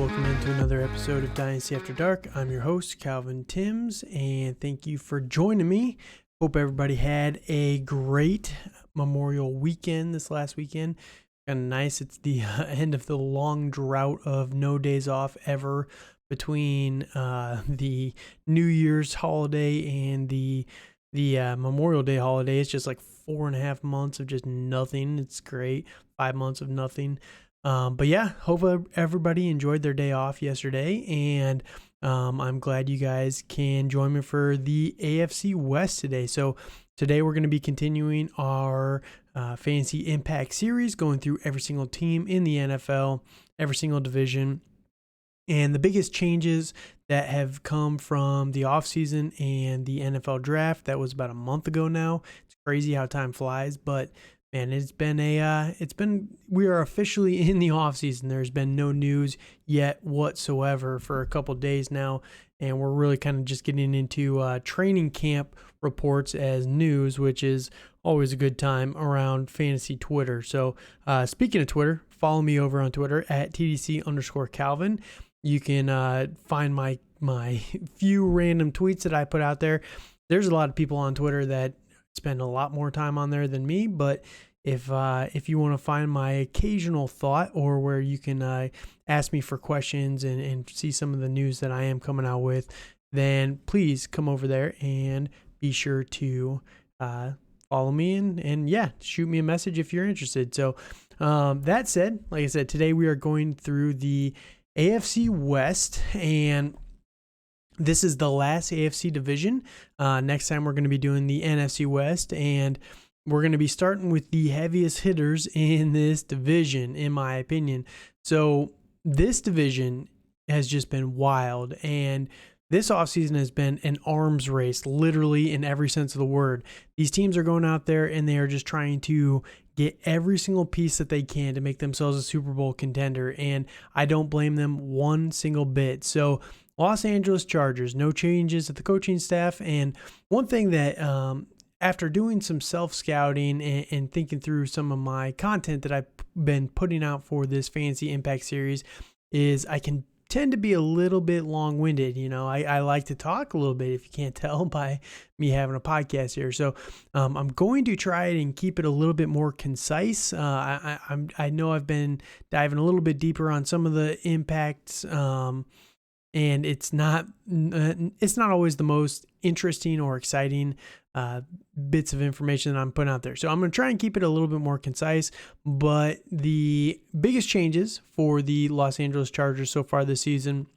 welcome into another episode of Dynasty After Dark. I'm your host, Calvin Timms, and thank you for joining me. Hope everybody had a great Memorial weekend this last weekend. Kind of nice. It's the end of the long drought of no days off ever between the New Year's holiday and the Memorial Day holiday. It's just like 4.5 months of just nothing. It's great. 5 months of nothing. But yeah, hope everybody enjoyed their day off yesterday, and I'm glad you guys can join me for the AFC West today. So today we're going to be continuing our Fantasy Impact series, going through every single team in the NFL, every single division, and the biggest changes that have come from the offseason and the NFL draft. That was about a month ago now. It's crazy how time flies, but man, we are officially in the offseason. There's been no news yet whatsoever for a couple days now, and we're really kind of just getting into training camp reports as news, which is always a good time around fantasy Twitter. So speaking of Twitter, follow me over on Twitter at TDC_Calvin. You can find my few random tweets that I put out there. There's a lot of people on Twitter that spend a lot more time on there than me, but if you want to find my occasional thought, or where you can ask me for questions and see some of the news that I am coming out with, then please come over there and be sure to follow me and yeah, shoot me a message if you're interested. So that said, like I said, today we are going through the AFC West, and this is the last AFC division. Next time we're going to be doing the NFC West, and we're going to be starting with the heaviest hitters in this division, in my opinion. So this division has just been wild, and this offseason has been an arms race, literally in every sense of the word. These teams are going out there and they are just trying to get every single piece that they can to make themselves a Super Bowl contender, and I don't blame them one single bit. So Los Angeles Chargers, no changes at the coaching staff. And one thing that after doing some self-scouting and thinking through some of my content that I've been putting out for this Fantasy Impact series, is I can tend to be a little bit long-winded. You know, I like to talk a little bit, if you can't tell by me having a podcast here. So I'm going to try it and keep it a little bit more concise. I know I've been diving a little bit deeper on some of the impacts, and it's not always the most interesting or exciting bits of information that I'm putting out there. So I'm going to try and keep it a little bit more concise. But the biggest changes for the Los Angeles Chargers so far this season,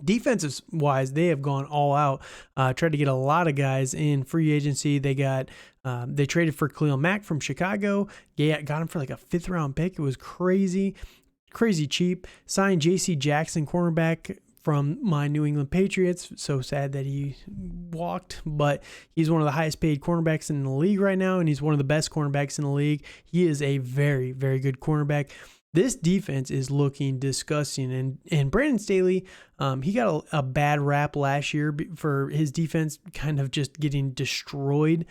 defensive wise, they have gone all out. Tried to get a lot of guys in free agency. They traded for Khalil Mack from Chicago. Got him for like a 5th round pick. It was crazy cheap. Signed J.C. Jackson, cornerback from my New England Patriots. So sad that he walked, but he's one of the highest paid cornerbacks in the league right now, and he's one of the best cornerbacks in the league. He is a very, very good cornerback. This defense is looking disgusting, and Brandon Staley, he got a bad rap last year for his defense kind of just getting destroyed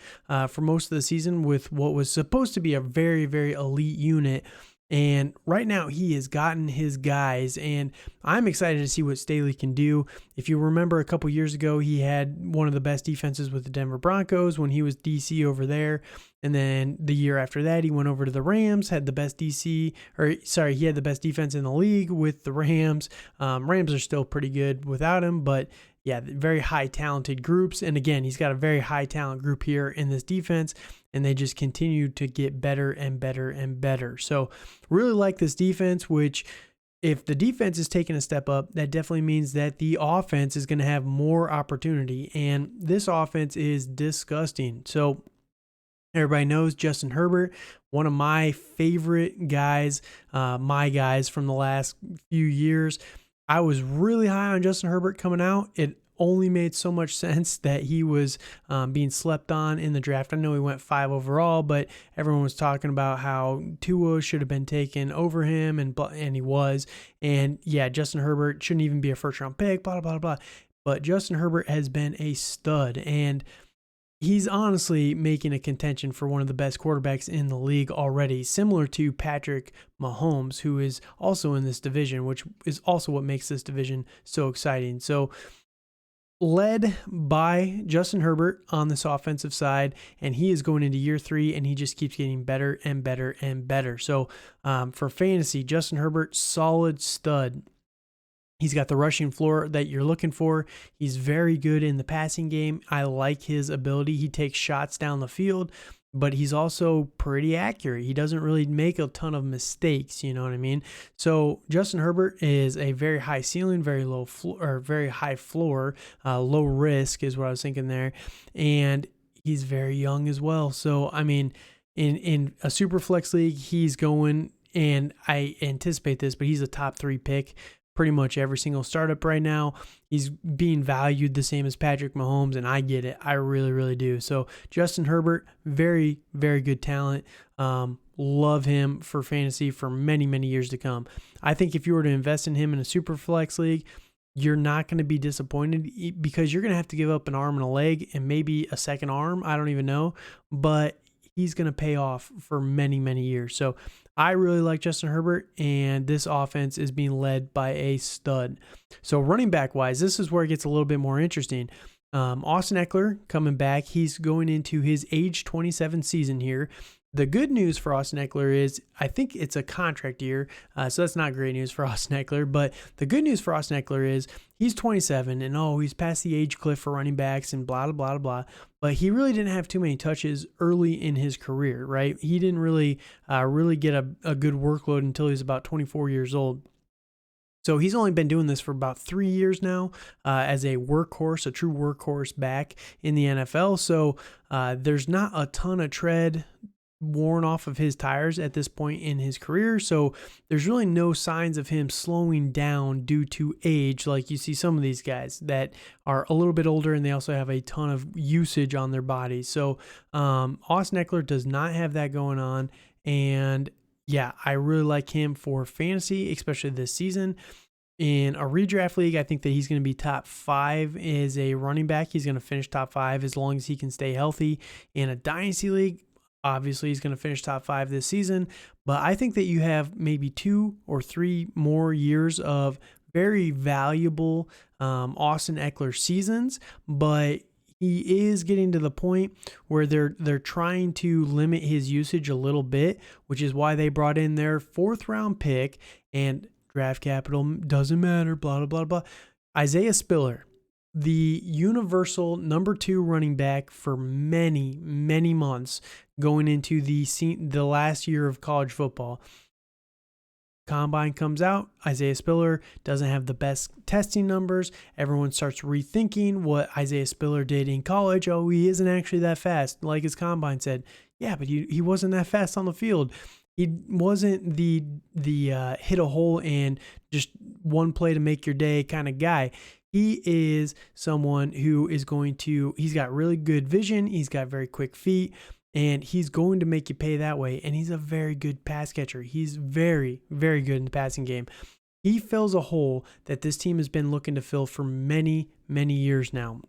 for most of the season with what was supposed to be a very, very elite unit. And right now he has gotten his guys, and I'm excited to see what Staley can do. If you remember a couple years ago, he had one of the best defenses with the Denver Broncos when he was DC over there. And then the year after that, he went over to the Rams, had the best he had the best defense in the league with the Rams. Rams are still pretty good without him, but yeah, very high talented groups. And again, he's got a very high talent group here in this defense, and they just continue to get better and better and better. So really like this defense, which if the defense is taking a step up, that definitely means that the offense is going to have more opportunity. And this offense is disgusting. So everybody knows Justin Herbert, one of my favorite guys, my guys from the last few years. I was really high on Justin Herbert coming out. It only made so much sense that he was being slept on in the draft. I know he went 5 overall, but everyone was talking about how Tua should have been taken over him, and he was. And yeah, Justin Herbert shouldn't even be a first-round pick, blah, blah, blah, blah. But Justin Herbert has been a stud, and he's honestly making a contention for one of the best quarterbacks in the league already, similar to Patrick Mahomes, who is also in this division, which is also what makes this division so exciting. So, led by Justin Herbert on this offensive side, and he is going into year 3, and he just keeps getting better and better and better. So for fantasy, Justin Herbert, solid stud. He's got the rushing floor that you're looking for. He's very good in the passing game. I like his ability. He takes shots down the field, but he's also pretty accurate. He doesn't really make a ton of mistakes, you know what I mean? So Justin Herbert is a very high ceiling, very low floor, or very high floor, low risk is what I was thinking there. And he's very young as well. So, I mean, in a super flex league, he's going, and I anticipate this, but he's a top 3 pick pretty much every single startup right now. He's being valued the same as Patrick Mahomes, and I get it. I really, really do. So Justin Herbert, very, very good talent. Love him for fantasy for many, many years to come. I think if you were to invest in him in a super flex league, you're not going to be disappointed, because you're going to have to give up an arm and a leg and maybe a second arm. I don't even know, but he's going to pay off for many, many years. So I really like Justin Herbert, and this offense is being led by a stud. So running back wise, this is where it gets a little bit more interesting. Austin Eckler coming back. He's going into his age 27 season here. The good news for Austin Eckler is I think it's a contract year, so that's not great news for Austin Eckler. But the good news for Austin Eckler is he's 27, and he's past the age cliff for running backs and blah, blah, blah, blah. But he really didn't have too many touches early in his career, right? He didn't really get a good workload until he was about 24 years old. So he's only been doing this for about 3 years now as a workhorse, a true workhorse back in the NFL. So there's not a ton of tread worn off of his tires at this point in his career. So there's really no signs of him slowing down due to age, like you see some of these guys that are a little bit older and they also have a ton of usage on their bodies. So Austin Eckler does not have that going on. And yeah, I really like him for fantasy, especially this season. In a redraft league, I think that he's going to be top 5 as a running back. He's going to finish top 5 as long as he can stay healthy. In a dynasty league, obviously, he's going to finish top 5 this season, but I think that you have maybe 2 or 3 more years of very valuable Austin Eckler seasons, but he is getting to the point where they're trying to limit his usage a little bit, which is why they brought in their 4th round pick, and draft capital doesn't matter, blah, blah, blah, blah. Isaiah Spiller, the universal number 2 running back for many, many months going into the last year of college football. Combine comes out. Isaiah Spiller doesn't have the best testing numbers. Everyone starts rethinking what Isaiah Spiller did in college. Oh, he isn't actually that fast, like his combine said. Yeah, but he wasn't that fast on the field. He wasn't the hit a hole and just one play to make your day kind of guy. He is someone who is he's got really good vision. He's got very quick feet, and he's going to make you pay that way. And he's a very good pass catcher. He's very, very good in the passing game. He fills a hole that this team has been looking to fill for many, many years now.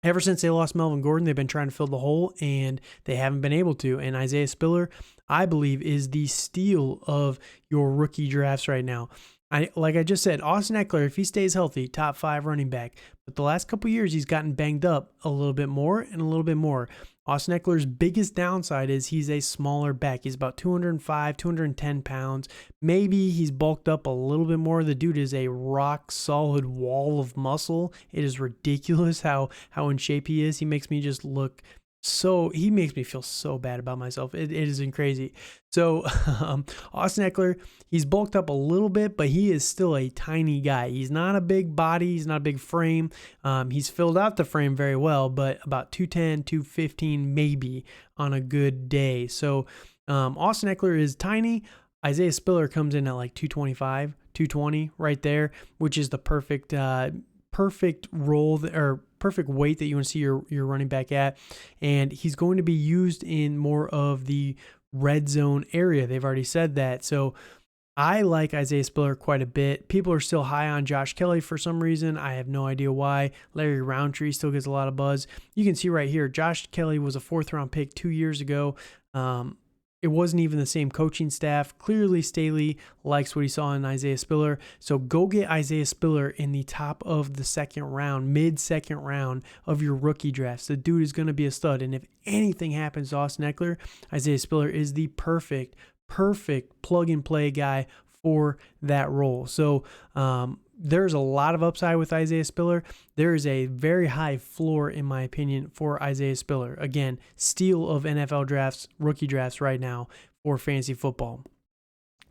Ever since they lost Melvin Gordon, they've been trying to fill the hole, and they haven't been able to. And Isaiah Spiller, I believe, is the steal of your rookie drafts right now. Like I just said, Austin Eckler, if he stays healthy, top 5 running back. But the last couple of years, he's gotten banged up a little bit more and a little bit more. Austin Eckler's biggest downside is he's a smaller back. He's about 205, 210 pounds. Maybe he's bulked up a little bit more. The dude is a rock solid wall of muscle. It is ridiculous how in shape he is. He makes me just look he makes me feel so bad about myself. It is crazy. So Austin Eckler, he's bulked up a little bit, but he is still a tiny guy. He's not a big body. He's not a big frame. He's filled out the frame very well, but about 210, 215 maybe on a good day. So Austin Eckler is tiny. Isaiah Spiller comes in at like 225, 220 right there, which is the perfect role or perfect weight that you want to see your running back at. And he's going to be used in more of the red zone area. They've already said that. So I like Isaiah Spiller quite a bit. People are still high on Josh Kelly for some reason. I have no idea why. Larry Roundtree still gets a lot of buzz. You can see right here, Josh Kelly was a 4th-round pick 2 years ago. It wasn't even the same coaching staff. Clearly, Staley likes what he saw in Isaiah Spiller. So go get Isaiah Spiller in the top of the 2nd round, mid-2nd round of your rookie drafts. The dude is going to be a stud. And if anything happens to Austin Eckler, Isaiah Spiller is the perfect plug-and-play guy for that role. So there's a lot of upside with Isaiah Spiller. There is a very high floor, in my opinion, for Isaiah Spiller. Again, steal of NFL drafts, rookie drafts right now for fantasy football.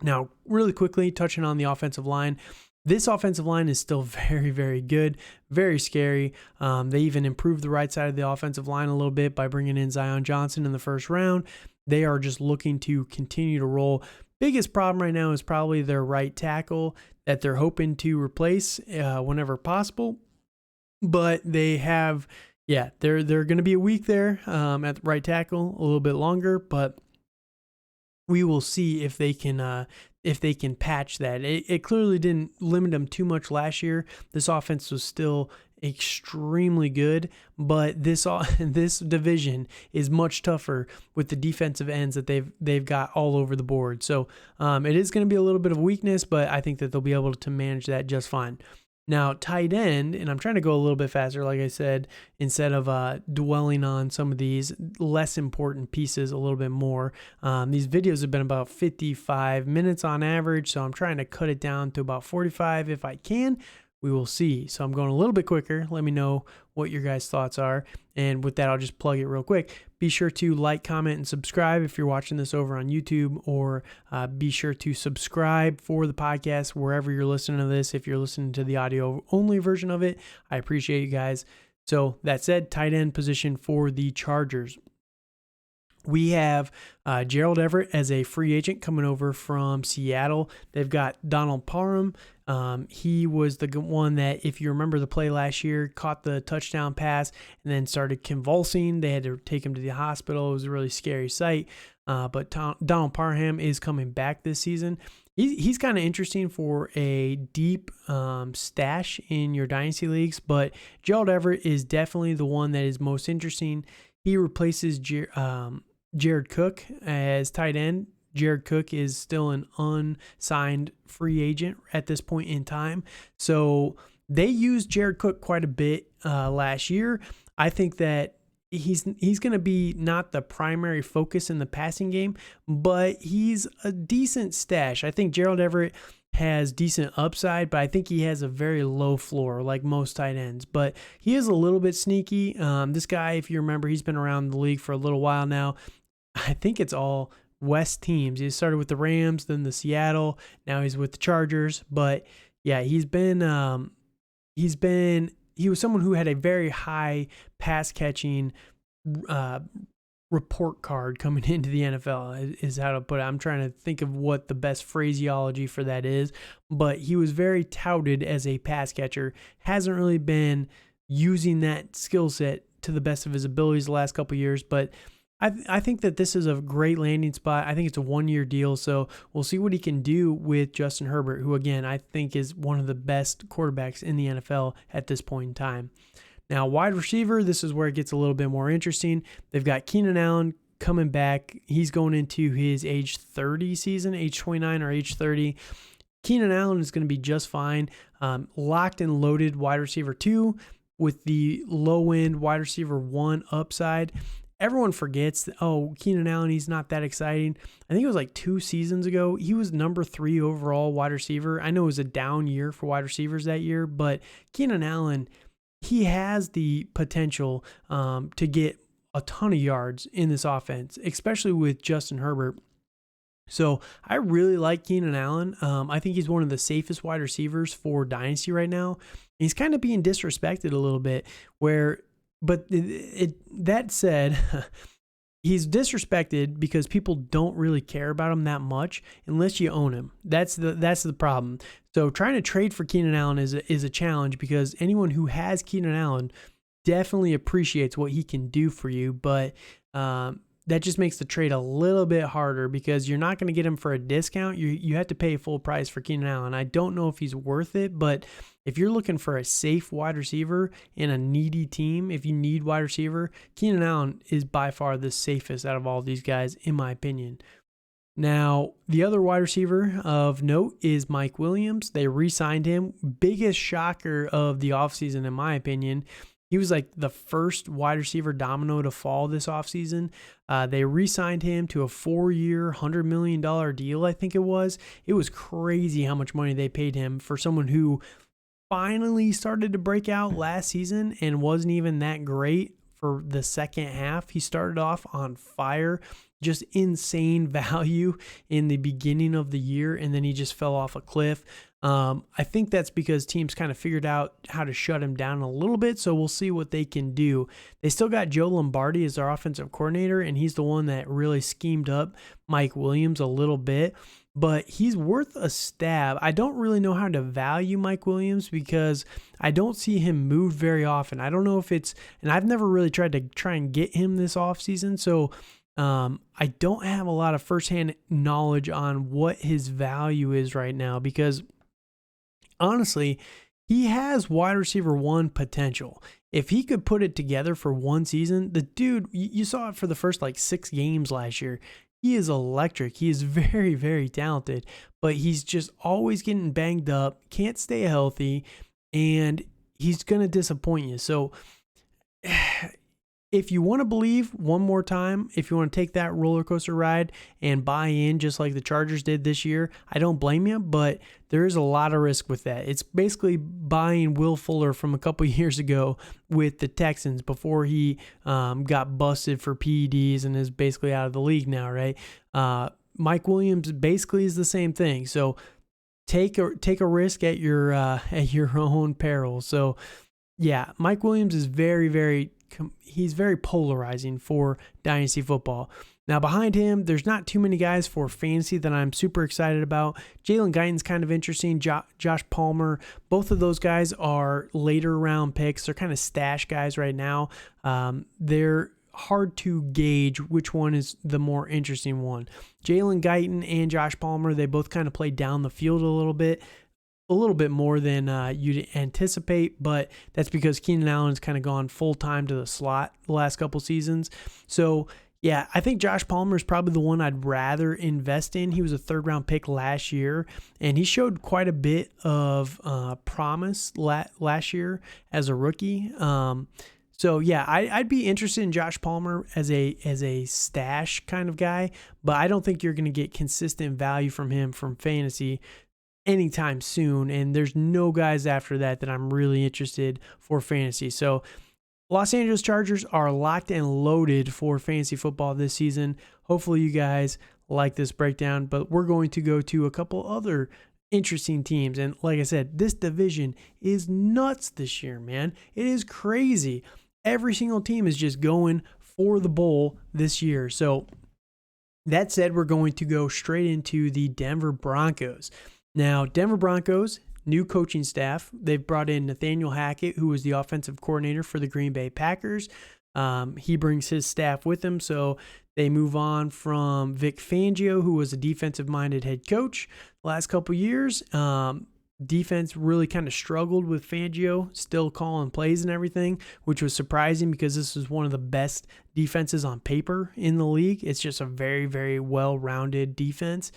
Now, really quickly, touching on the offensive line. This offensive line is still very, very good, very scary. They even improved the right side of the offensive line a little bit by bringing in Zion Johnson in the 1st round. They are just looking to continue to roll. Biggest problem right now is probably their right tackle that they're hoping to replace whenever possible. But they have, they're going to be a week there at the right tackle, a little bit longer, but we will see if they can patch that. It clearly didn't limit them too much last year. This offense was still extremely good, but this division is much tougher with the defensive ends that they've got all over the board. So it is going to be a little bit of weakness, but I think that they'll be able to manage that just fine. Now, tight end, and I'm trying to go a little bit faster, like I said, instead of dwelling on some of these less important pieces a little bit more. These videos have been about 55 minutes on average, so I'm trying to cut it down to about 45 if I can. We will see. So I'm going a little bit quicker. Let me know what your guys' thoughts are. And with that, I'll just plug it real quick. Be sure to like, comment, and subscribe if you're watching this over on YouTube, or be sure to subscribe for the podcast wherever you're listening to this. If you're listening to the audio only version of it, I appreciate you guys. So that said, tight end position for the Chargers. We have Gerald Everett as a free agent coming over from Seattle. They've got Donald Parham. He was the one that, if you remember the play last year, caught the touchdown pass and then started convulsing. They had to take him to the hospital. It was a really scary sight. But Donald Parham is coming back this season. He's kind of interesting for a deep stash in your dynasty leagues, but Gerald Everett is definitely the one that is most interesting. He replaces Jared Cook as tight end. Jared Cook is still an unsigned free agent at this point in time. So they used Jared Cook quite a bit last year. I think that he's going to be not the primary focus in the passing game, but he's a decent stash. I think Gerald Everett has decent upside, but I think he has a very low floor like most tight ends. But he is a little bit sneaky. This guy, if you remember, he's been around the league for a little while now. I think it's all West teams. He started with the Rams, then the Seattle. Now he's with the Chargers. But yeah, he was someone who had a very high pass catching report card coming into the NFL is how to put it. I'm trying to think of what the best phraseology for that is, but he was very touted as a pass catcher. Hasn't really been using that skill set to the best of his abilities the last couple of years, but I think that this is a great landing spot. I think it's a 1-year deal, so we'll see what he can do with Justin Herbert, who, again, I think is one of the best quarterbacks in the NFL at this point in time. Now, wide receiver, this is where it gets a little bit more interesting. They've got Keenan Allen coming back. He's going into his age 30 season, age 29 or age 30. Keenan Allen is going to be just fine. Locked and loaded wide receiver 2 with the low-end wide receiver 1 upside. Everyone forgets that, Keenan Allen, he's not that exciting. I think it was like 2 seasons ago, he was number 3 overall wide receiver. I know it was a down year for wide receivers that year, but Keenan Allen, he has the potential to get a ton of yards in this offense, especially with Justin Herbert. So I really like Keenan Allen. I think he's one of the safest wide receivers for Dynasty right now. He's kind of being disrespected a little bit But that said, he's disrespected because people don't really care about him that much unless you own him. That's the problem. So trying to trade for Keenan Allen is a challenge, because anyone who has Keenan Allen definitely appreciates what he can do for you. But that just makes the trade a little bit harder because you're not going to get him for a discount. You have to pay full price for Keenan Allen. I don't know if he's worth it, but if you're looking for a safe wide receiver in a needy team, if you need wide receiver, Keenan Allen is by far the safest out of all these guys, in my opinion. Now, the other wide receiver of note is Mike Williams. They re-signed him. Biggest shocker of the offseason, in my opinion. He was like the first wide receiver domino to fall this offseason. They re-signed him to a 4-year, $100 million deal, I think it was. It was crazy how much money they paid him for someone who finally started to break out last season and wasn't even that great for the second half. He started off on fire, just insane value in the beginning of the year, and then he just fell off a cliff. I think that's because teams kind of figured out how to shut him down a little bit, so we'll see what they can do. They still got Joe Lombardi as their offensive coordinator, and he's the one that really schemed up Mike Williams a little bit, but he's worth a stab. I don't really know how to value Mike Williams because I don't see him move very often. I don't know if it's, and I've never really tried to try and get him this offseason, so I don't have a lot of firsthand knowledge on what his value is right now because honestly, he has wide receiver 1 potential. If he could put it together for one season, the dude, you saw it for the first 6 games last year. He is electric. He is very, very talented, but he's just always getting banged up, can't stay healthy, and he's going to disappoint you. So if you want to believe one more time, if you want to take that roller coaster ride and buy in just like the Chargers did this year, I don't blame you, but there is a lot of risk with that. It's basically buying Will Fuller from a couple years ago with the Texans before he got busted for PEDs and is basically out of the league now, right? Mike Williams basically is the same thing. So take a risk at your own peril. So yeah, Mike Williams is he's very polarizing for dynasty football. Now behind him, there's not too many guys for fantasy that I'm super excited about. Jalen Guyton's kind of interesting. Josh Palmer, both of those guys are later round picks. They're kind of stash guys right now. They're hard to gauge which one is the more interesting one. Jalen Guyton and Josh Palmer, they both kind of play down the field a little bit more than you'd anticipate, but that's because Keenan Allen's kind of gone full-time to the slot the last couple seasons. So, yeah, I think Josh Palmer is probably the one I'd rather invest in. He was a 3rd-round pick last year, and he showed quite a bit of promise last year as a rookie. So, yeah, I'd be interested in Josh Palmer as a stash kind of guy, but I don't think you're going to get consistent value from him from fantasy anytime soon, and there's no guys after that I'm really interested for fantasy. So Los Angeles Chargers are locked and loaded for fantasy football this season. Hopefully you guys like this breakdown, but we're going to go to a couple other interesting teams. And like I said, this division is nuts this year, man. It is crazy. Every single team is just going for the bowl this year. So that said, we're going to go straight into the Denver Broncos. Now, Denver Broncos, new coaching staff. They've brought in Nathaniel Hackett, who was the offensive coordinator for the Green Bay Packers. He brings his staff with him, so they move on from Vic Fangio, who was a defensive-minded head coach the last couple years. Defense really kind of struggled with Fangio, still calling plays and everything, which was surprising because this is one of the best defenses on paper in the league. It's just a very, very well-rounded defense.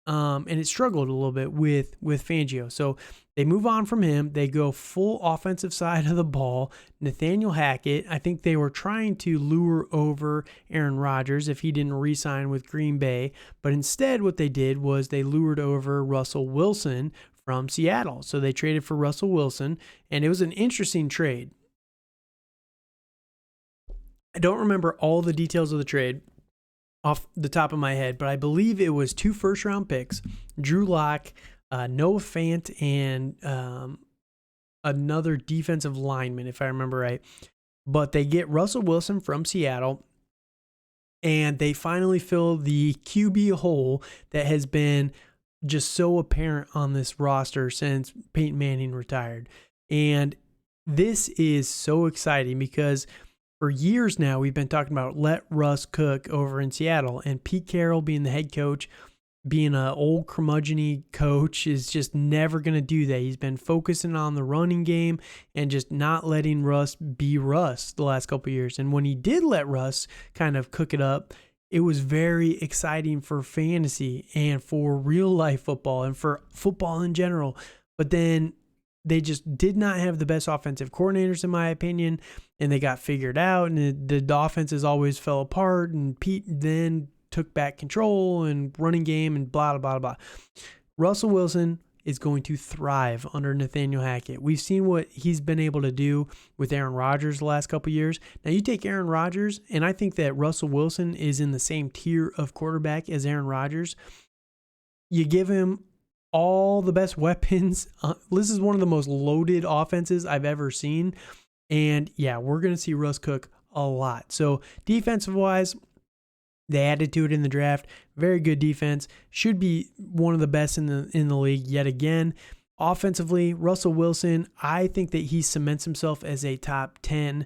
And it struggled a little bit with Fangio. So they move on from him. They go full offensive side of the ball. Nathaniel Hackett, I think they were trying to lure over Aaron Rodgers if he didn't re-sign with Green Bay. But instead what they did was they lured over Russell Wilson from Seattle. So they traded for Russell Wilson, and it was an interesting trade. I don't remember all the details of the trade off the top of my head, but I believe it was 2 first-round picks, Drew Lock, Noah Fant, and another defensive lineman, if I remember right. But they get Russell Wilson from Seattle, and they finally fill the QB hole that has been just so apparent on this roster since Peyton Manning retired. And this is so exciting because For years now, we've been talking about let Russ cook over in Seattle, and Pete Carroll being the head coach, being an old curmudgeon-y coach, is just never going to do that. He's been focusing on the running game and just not letting Russ be Russ the last couple of years. And when he did let Russ kind of cook it up, it was very exciting for fantasy and for real life football and for football in general. But then they just did not have the best offensive coordinators, in my opinion, and they got figured out, and the offenses always fell apart, and Pete then took back control and running game and blah, blah, blah, blah. Russell Wilson is going to thrive under Nathaniel Hackett. We've seen what he's been able to do with Aaron Rodgers the last couple of years. Now, you take Aaron Rodgers, and I think that Russell Wilson is in the same tier of quarterback as Aaron Rodgers. You give him all the best weapons. This is one of the most loaded offenses I've ever seen. And yeah, we're going to see Russ cook a lot. So defensive-wise, they added to it in the draft. Very good defense. Should be one of the best in the league yet again. Offensively, Russell Wilson, I think that he cements himself as a top 10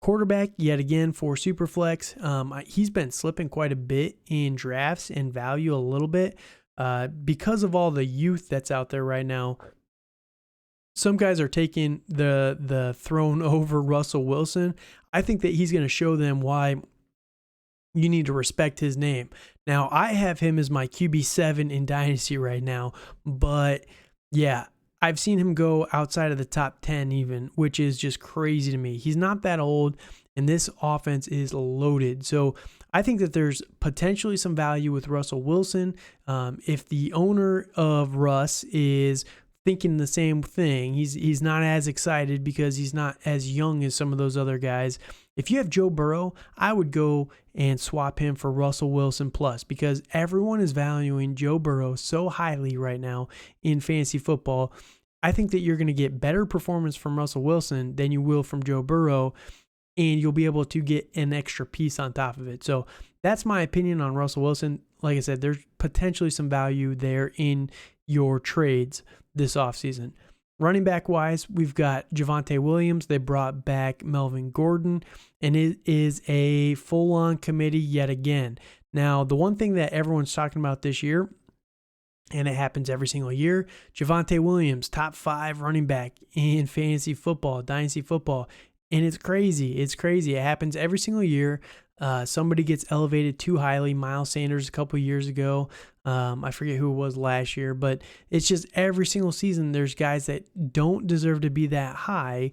quarterback yet again for Superflex. He's been slipping quite a bit in drafts and value a little bit because of all the youth that's out there right now. Some guys are taking the throne over Russell Wilson. I think that he's going to show them why you need to respect his name. Now, I have him as my QB7 in Dynasty right now, but yeah, I've seen him go outside of the top 10 even, which is just crazy to me. He's not that old, and this offense is loaded. So I think that there's potentially some value with Russell Wilson. If the owner of Russ is thinking the same thing, he's not as excited because he's not as young as some of those other guys. If you have Joe Burrow, I would go and swap him for Russell Wilson plus, because everyone is valuing Joe Burrow so highly right now in fantasy football. I think that you're going to get better performance from Russell Wilson than you will from Joe Burrow, and you'll be able to get an extra piece on top of it. So that's my opinion on Russell Wilson. Like I said, there's potentially some value there in your trades this offseason. Running back wise, we've got Javonte Williams. They brought back Melvin Gordon, and it is a full-on committee yet again. Now, the one thing that everyone's talking about this year, and it happens every single year, Javonte Williams, top 5 running back in fantasy football, dynasty football. And it's crazy. It's crazy. It happens every single year. Somebody gets elevated too highly. Miles Sanders a couple of years ago. I forget who it was last year, but it's just every single season there's guys that don't deserve to be that high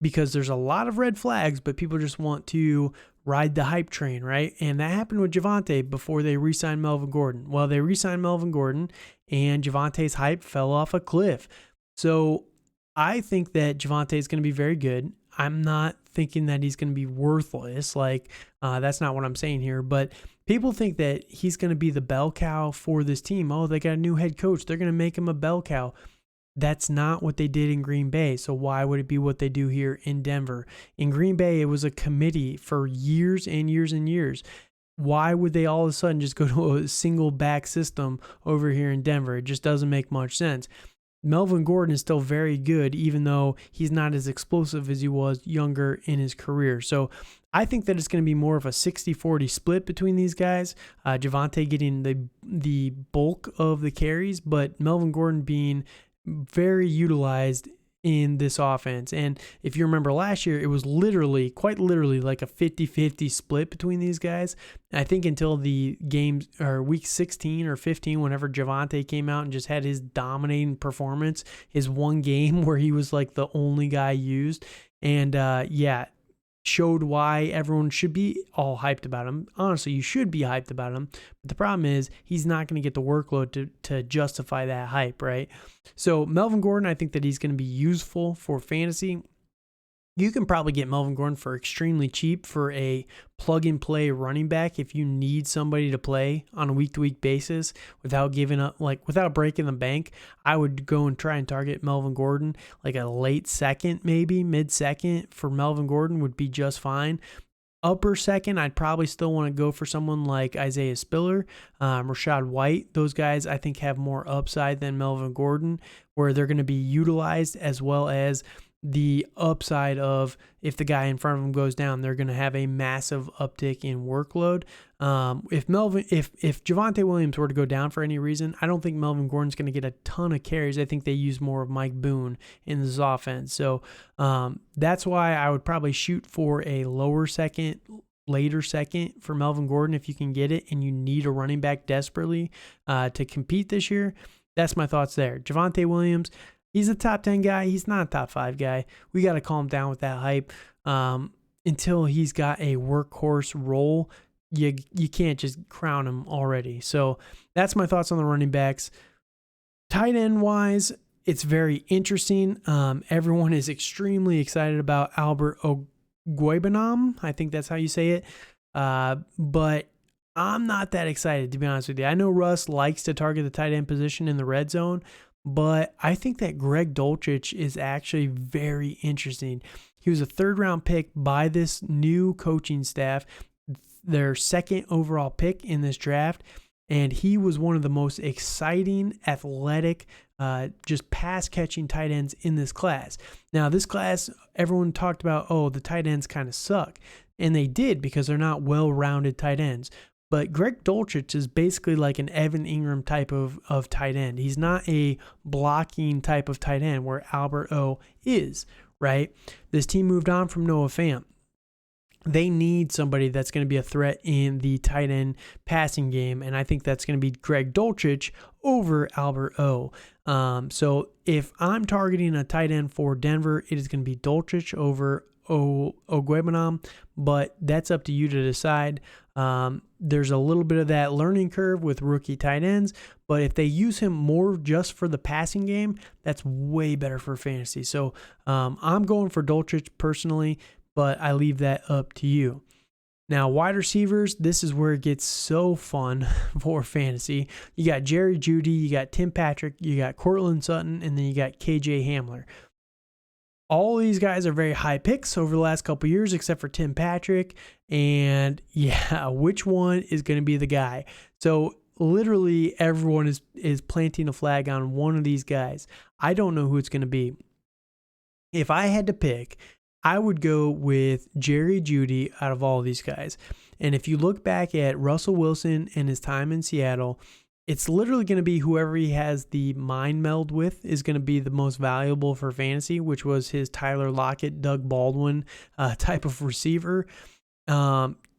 because there's a lot of red flags, but people just want to ride the hype train, right? And that happened with Javonte before they re-signed Melvin Gordon. Well, they re-signed Melvin Gordon, and Javonte's hype fell off a cliff. So I think that Javonte is going to be very good. I'm not thinking that he's going to be worthless. That's not what I'm saying here. But people think that he's going to be the bell cow for this team. Oh, they got a new head coach. They're going to make him a bell cow. That's not what they did in Green Bay. So why would it be what they do here in Denver? In Green Bay, it was a committee for years and years and years. Why would they all of a sudden just go to a single back system over here in Denver? It just doesn't make much sense. Melvin Gordon is still very good, even though he's not as explosive as he was younger in his career. So I think that it's going to be more of a 60-40 split between these guys. Javonte getting the bulk of the carries, but Melvin Gordon being very utilized in this offense. And if you remember last year, it was quite literally like a 50-50 split between these guys. I think until the games or week 16 or 15, whenever Javonte came out and just had his dominating performance, his one game where he was like the only guy used. And showed why everyone should be all hyped about him. Honestly, you should be hyped about him. But the problem is he's not going to get the workload to justify that hype, right? So Melvin Gordon, I think that he's going to be useful for fantasy. You can probably get Melvin Gordon for extremely cheap for a plug-and-play running back if you need somebody to play on a week-to-week basis without without breaking the bank. I would go and try and target Melvin Gordon, like a late second, maybe mid-second for Melvin Gordon would be just fine. Upper second, I'd probably still want to go for someone like Isaiah Spiller, Rachaad White. Those guys, I think, have more upside than Melvin Gordon, where they're going to be utilized as well as the upside of if the guy in front of them goes down, they're going to have a massive uptick in workload. If Javonte Williams were to go down for any reason, I don't think Melvin Gordon's going to get a ton of carries. I think they use more of Mike Boone in this offense. So that's why I would probably shoot for a later second for Melvin Gordon if you can get it and you need a running back desperately to compete this year. That's my thoughts there. Javonte Williams, he's a top 10 guy. He's not a top 5 guy. We got to calm down with that hype. Until he's got a workhorse role, you can't just crown him already. So that's my thoughts on the running backs. Tight end wise, it's very interesting. Everyone is extremely excited about Albert Okwuegbunam. I think that's how you say it. But I'm not that excited, to be honest with you. I know Russ likes to target the tight end position in the red zone, but I think that Greg Dulcich is actually very interesting. He was a 3rd-round pick by this new coaching staff, their 2nd overall pick in this draft, and he was one of the most exciting, athletic, just pass-catching tight ends in this class. Now, this class, everyone talked about, the tight ends kind of suck, and they did because they're not well-rounded tight ends. But Greg Dulcich is basically like an Evan Ingram type of tight end. He's not a blocking type of tight end where Albert O is, right? This team moved on from Noah Fant. They need somebody that's going to be a threat in the tight end passing game, and I think that's going to be Greg Dulcich over Albert O. So if I'm targeting a tight end for Denver, it is going to be Dulcich over Okwuegbunam, but that's up to you to decide. There's a little bit of that learning curve with rookie tight ends, but if they use him more just for the passing game, that's way better for fantasy. So I'm going for Dulcich personally, but I leave that up to you. Now, wide receivers, this is where it gets so fun for fantasy. You got Jerry Jeudy, you got Tim Patrick, you got Courtland Sutton, and then you got KJ Hamler. All these guys are very high picks over the last couple of years, except for Tim Patrick. And yeah, which one is going to be the guy? So literally everyone is planting a flag on one of these guys. I don't know who it's going to be. If I had to pick, I would go with Jerry Jeudy out of all of these guys. And if you look back at Russell Wilson and his time in Seattle, it's literally going to be whoever he has the mind meld with is going to be the most valuable for fantasy, which was his Tyler Lockett, Doug Baldwin type of receiver.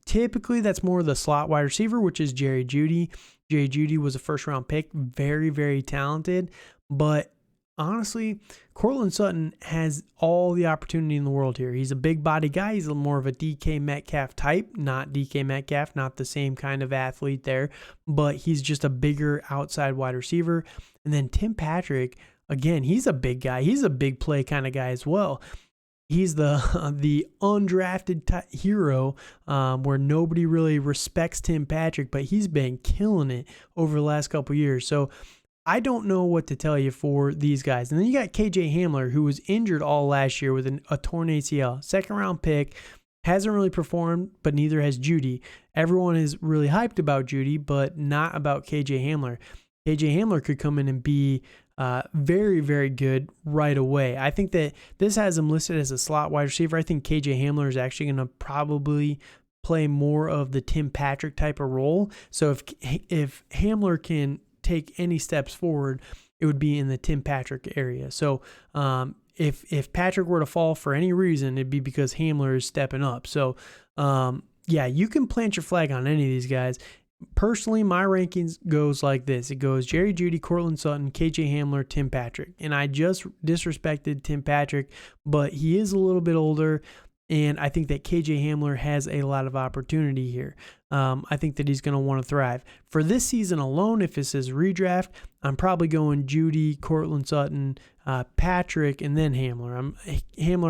Typically, that's more the slot wide receiver, which is Jerry Jeudy. Jerry Jeudy was a 1st-round pick, very, very talented. But honestly, Courtland Sutton has all the opportunity in the world here. He's a big body guy. He's more of a DK Metcalf type, not DK Metcalf, not the same kind of athlete there, but he's just a bigger outside wide receiver. And then Tim Patrick, again, he's a big guy. He's a big play kind of guy as well. He's the undrafted hero where nobody really respects Tim Patrick, but he's been killing it over the last couple years. So I don't know what to tell you for these guys. And then you got KJ Hamler, who was injured all last year with a torn ACL. 2nd-round pick, hasn't really performed, but neither has Jeudy. Everyone is really hyped about Jeudy, but not about KJ Hamler. KJ Hamler could come in and be very, very good right away. I think that this has him listed as a slot wide receiver. I think KJ Hamler is actually going to probably play more of the Tim Patrick type of role. So if Hamler can take any steps forward, it would be in the Tim Patrick area. So if Patrick were to fall for any reason, it'd be because Hamler is stepping up. So yeah, you can plant your flag on any of these guys. Personally, my rankings goes like this. It goes Jerry Jeudy, Courtland Sutton, KJ Hamler, Tim Patrick. And I just disrespected Tim Patrick, but he is a little bit older. And I think that KJ Hamler has a lot of opportunity here. I think that he's going to want to thrive. For this season alone, if this is redraft, I'm probably going Jeudy, Courtland Sutton, Patrick, and then Hamler.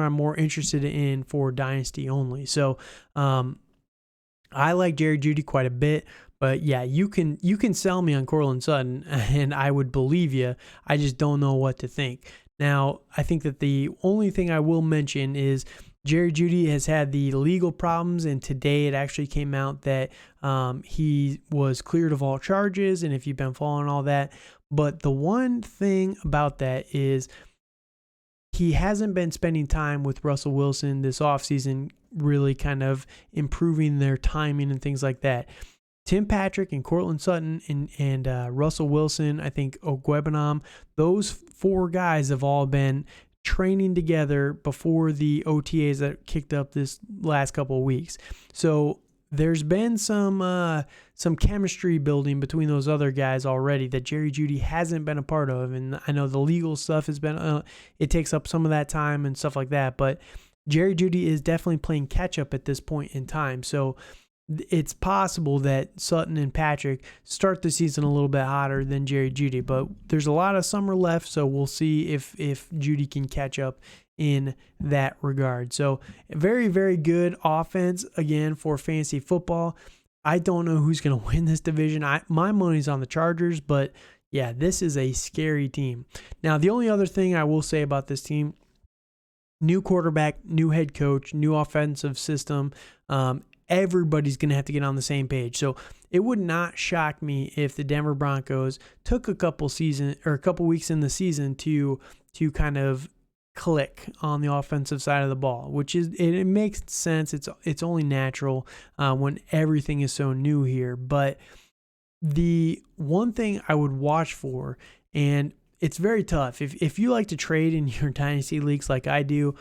I'm more interested in for Dynasty only. So I like Jerry Jeudy quite a bit. But yeah, you can sell me on Courtland Sutton, and I would believe you. I just don't know what to think. Now, I think that the only thing I will mention is Jerry Jeudy has had the legal problems, and today it actually came out that he was cleared of all charges, and if you've been following all that. But the one thing about that is he hasn't been spending time with Russell Wilson this offseason, really kind of improving their timing and things like that. Tim Patrick and Cortland Sutton and Russell Wilson, I think Ogwebanam, those 4 guys have all been training together before the OTAs that kicked up this last couple of weeks. So there's been some chemistry building between those other guys already that Jerry Jeudy hasn't been a part of. And I know the legal stuff has been, it takes up some of that time and stuff like that. But Jerry Jeudy is definitely playing catch up at this point in time. So it's possible that Sutton and Patrick start the season a little bit hotter than Jerry Jeudy, but there's a lot of summer left, so we'll see if Jeudy can catch up in that regard. So very, very good offense, again, for fantasy football. I don't know who's going to win this division. My money's on the Chargers, but yeah, this is a scary team. Now, the only other thing I will say about this team, new quarterback, new head coach, new offensive system, everybody's going to have to get on the same page. So it would not shock me if the Denver Broncos took a couple weeks in the season to kind of click on the offensive side of the ball, which is, it makes sense. It's only natural when everything is so new here. But the one thing I would watch for, and it's very tough, if you like to trade in your dynasty leagues like I do,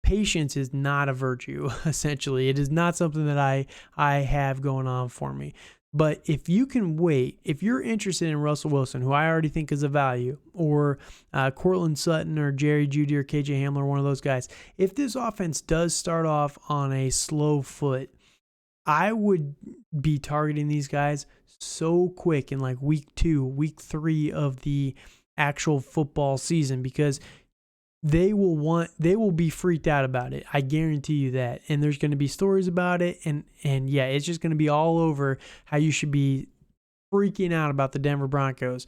patience is not a virtue, essentially. It is not something that I have going on for me. But if you can wait, if you're interested in Russell Wilson, who I already think is a value, or Cortland Sutton or Jerry Jeudy or KJ Hamler, one of those guys, if this offense does start off on a slow foot, I would be targeting these guys so quick in like week 2, week 3 of the actual football season, because they will be freaked out about it. I guarantee you that. And there's going to be stories about it. And yeah, it's just going to be all over how you should be freaking out about the Denver Broncos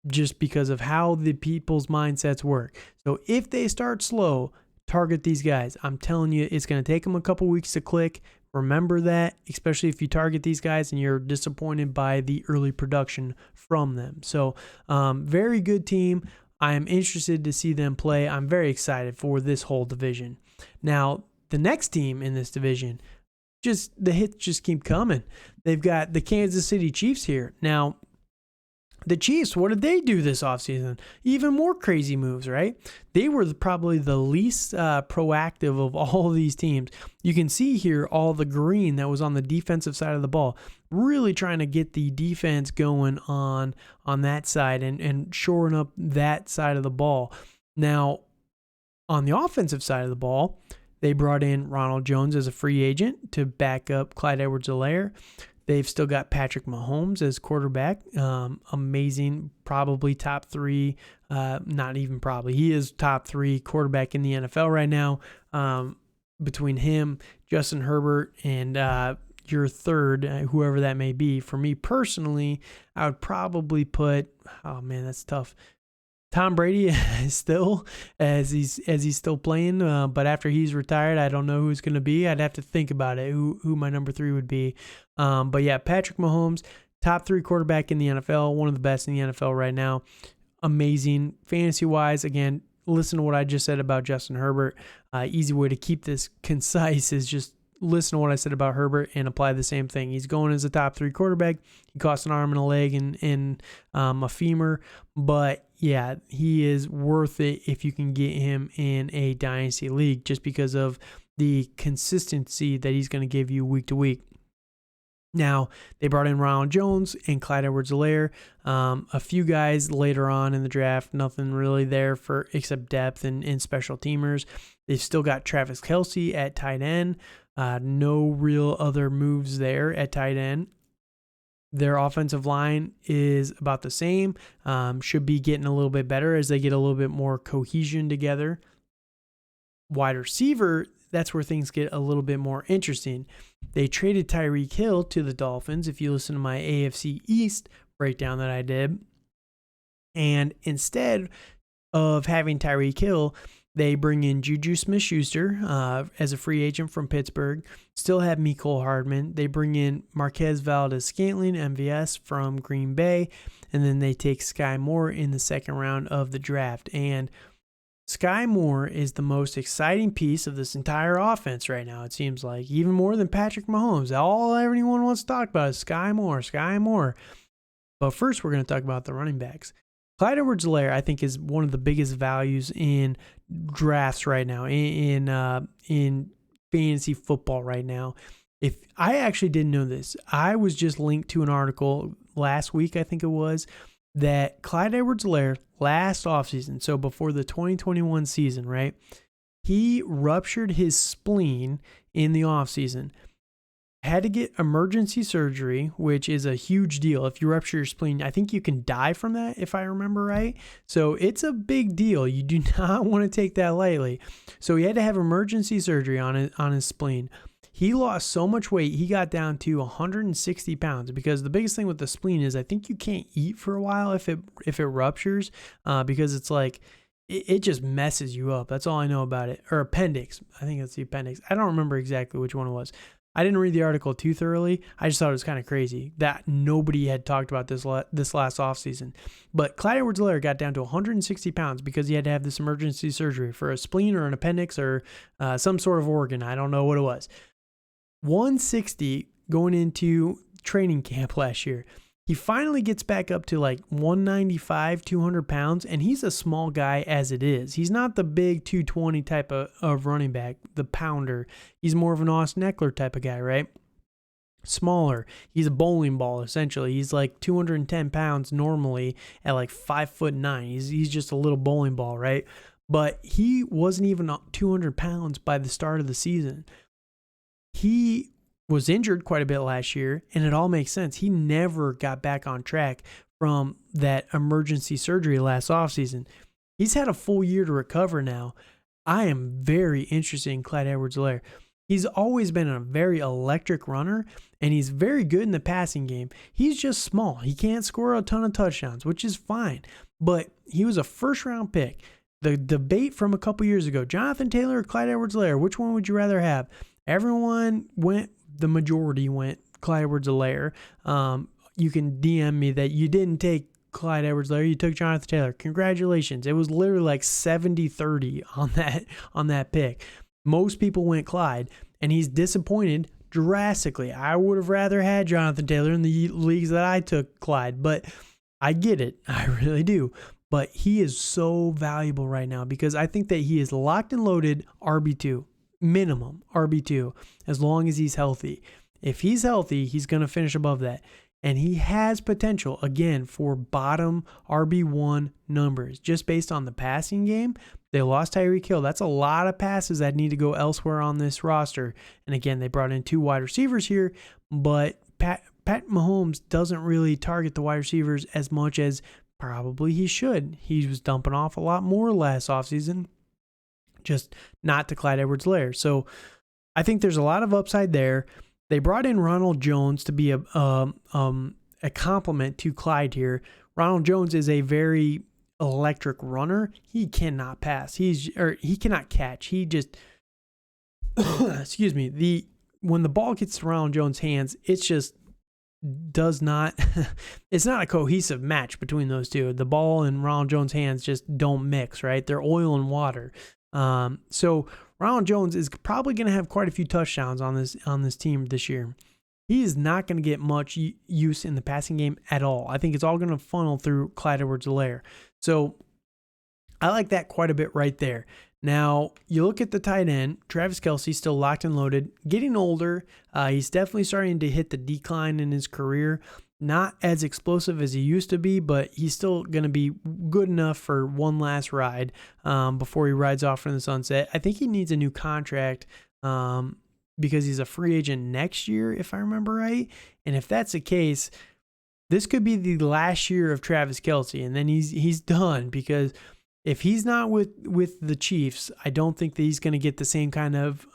just because of how the people's mindsets work. So if they start slow, target these guys. I'm telling you, it's going to take them a couple weeks to click. Remember that, especially if you target these guys and you're disappointed by the early production from them. So very good team. I am interested to see them play. I'm very excited for this whole division. Now, the next team in this division, the hits just keep coming. They've got the Kansas City Chiefs here. Now, the Chiefs, what did they do this offseason? Even more crazy moves, right? They were probably the least proactive of all these teams. You can see here all the green that was on the defensive side of the ball, really trying to get the defense going on that side and shoring up that side of the ball. Now, on the offensive side of the ball, they brought in Ronald Jones as a free agent to back up Clyde Edwards-Helaire. They've still got Patrick Mahomes as quarterback. Amazing, probably top 3, not even probably. He is top 3 quarterback in the NFL right now. Between him, Justin Herbert, and your third, whoever that may be. For me personally, I would probably put, oh man, that's tough. Tom Brady still, as he's still playing, but after he's retired, I don't know who's going to be. I'd have to think about it, who my number 3 would be. But yeah, Patrick Mahomes, top 3 quarterback in the NFL, one of the best in the NFL right now. Amazing. Fantasy-wise, again, listen to what I just said about Justin Herbert. Easy way to keep this concise is just listen to what I said about Herbert and apply the same thing. He's going as a top 3 quarterback. He costs an arm and a leg and a femur, but yeah, he is worth it if you can get him in a dynasty league just because of the consistency that he's going to give you week to week. Now, they brought in Ronald Jones and Clyde Edwards-Helaire. A few guys later on in the draft, nothing really there for except depth and special teamers. They've still got Travis Kelce at tight end. No real other moves there at tight end. Their offensive line is about the same. Should be getting a little bit better as they get a little bit more cohesion together. Wide receiver, that's where things get a little bit more interesting. They traded Tyreek Hill to the Dolphins, if you listen to my AFC East breakdown that I did. And instead of having Tyreek Hill, they bring in Juju Smith-Schuster as a free agent from Pittsburgh. Still have Mecole Hardman. They bring in Marquez Valdes-Scantling, MVS, from Green Bay. And then they take Sky Moore in the second round of the draft. And Sky Moore is the most exciting piece of this entire offense right now, it seems like. Even more than Patrick Mahomes. All everyone wants to talk about is Sky Moore, Sky Moore. But first, we're going to talk about the running backs. Clyde Edwards-Helaire, I think, is one of the biggest values in drafts right now, in fantasy football right now. If I actually didn't know this, I was just linked to an article last week, I think it was, that Clyde Edwards-Helaire last offseason, so before the 2021 season, right, he ruptured his spleen in the offseason. Had to get emergency surgery, which is a huge deal. If you rupture your spleen, I think you can die from that, if I remember right. So it's a big deal. You do not want to take that lightly. So he had to have emergency surgery on his spleen. He lost so much weight, he got down to 160 pounds, because the biggest thing with the spleen is I think you can't eat for a while if it ruptures, because it's like, it just messes you up. That's all I know about it. Or appendix. I think it's the appendix. I don't remember exactly which one it was. I didn't read the article too thoroughly. I just thought it was kind of crazy that nobody had talked about this last offseason. But Clyde Edwards-Helaire got down to 160 pounds because he had to have this emergency surgery for a spleen or an appendix or some sort of organ. I don't know what it was. 160 going into training camp last year. He finally gets back up to like 195, 200 pounds, and he's a small guy as it is. He's not the big 220 type of running back, the pounder. He's more of an Austin Eckler type of guy, right? Smaller. He's a bowling ball, essentially. He's like 210 pounds normally at like 5'9". He's just a little bowling ball, right? But he wasn't even 200 pounds by the start of the season. He was injured quite a bit last year, and it all makes sense. He never got back on track from that emergency surgery last offseason. He's had a full year to recover now. I am very interested in Clyde Edwards-Helaire. He's always been a very electric runner, and he's very good in the passing game. He's just small. He can't score a ton of touchdowns, which is fine, but he was a first-round pick. The debate from a couple years ago, Jonathan Taylor or Clyde Edwards-Helaire, which one would you rather have? The majority went Clyde Edwards-Helaire. You can DM me that you didn't take Clyde Edwards-Helaire, you took Jonathan Taylor. Congratulations. It was literally like 70-30 on that pick. Most people went Clyde, and he's disappointed drastically. I would have rather had Jonathan Taylor in the leagues that I took Clyde, but I get it. I really do. But he is so valuable right now because I think that he is locked and loaded RB2. Minimum RB2 as long as he's healthy. If he's healthy, he's going to finish above that. And he has potential, again, for bottom RB1 numbers. Just based on the passing game, they lost Tyreek Hill. That's a lot of passes that need to go elsewhere on this roster. And again, they brought in 2 wide receivers here, but Pat Mahomes doesn't really target the wide receivers as much as probably he should. He was dumping off a lot more last offseason. Just not to Clyde Edwards-Helaire. So I think there's a lot of upside there. They brought in Ronald Jones to be a complement to Clyde here. Ronald Jones is a very electric runner. He cannot pass. He cannot catch. He just excuse me. When the ball gets to Ronald Jones' hands, it's just does not it's not a cohesive match between those two. The ball in Ronald Jones' hands just don't mix, right? They're oil and water. So Ronald Jones is probably going to have quite a few touchdowns on this team this year. He is not going to get much use in the passing game at all. I think it's all going to funnel through Clyde Edwards-Helaire. So I like that quite a bit right there. Now, you look at the tight end, Travis Kelce, still locked and loaded, getting older. He's definitely starting to hit the decline in his career. Not as explosive as he used to be, but he's still going to be good enough for one last ride before he rides off from the sunset. I think he needs a new contract because he's a free agent next year, if I remember right. And if that's the case, this could be the last year of Travis Kelce, and then he's done, because if he's not with the Chiefs, I don't think that he's going to get the same kind of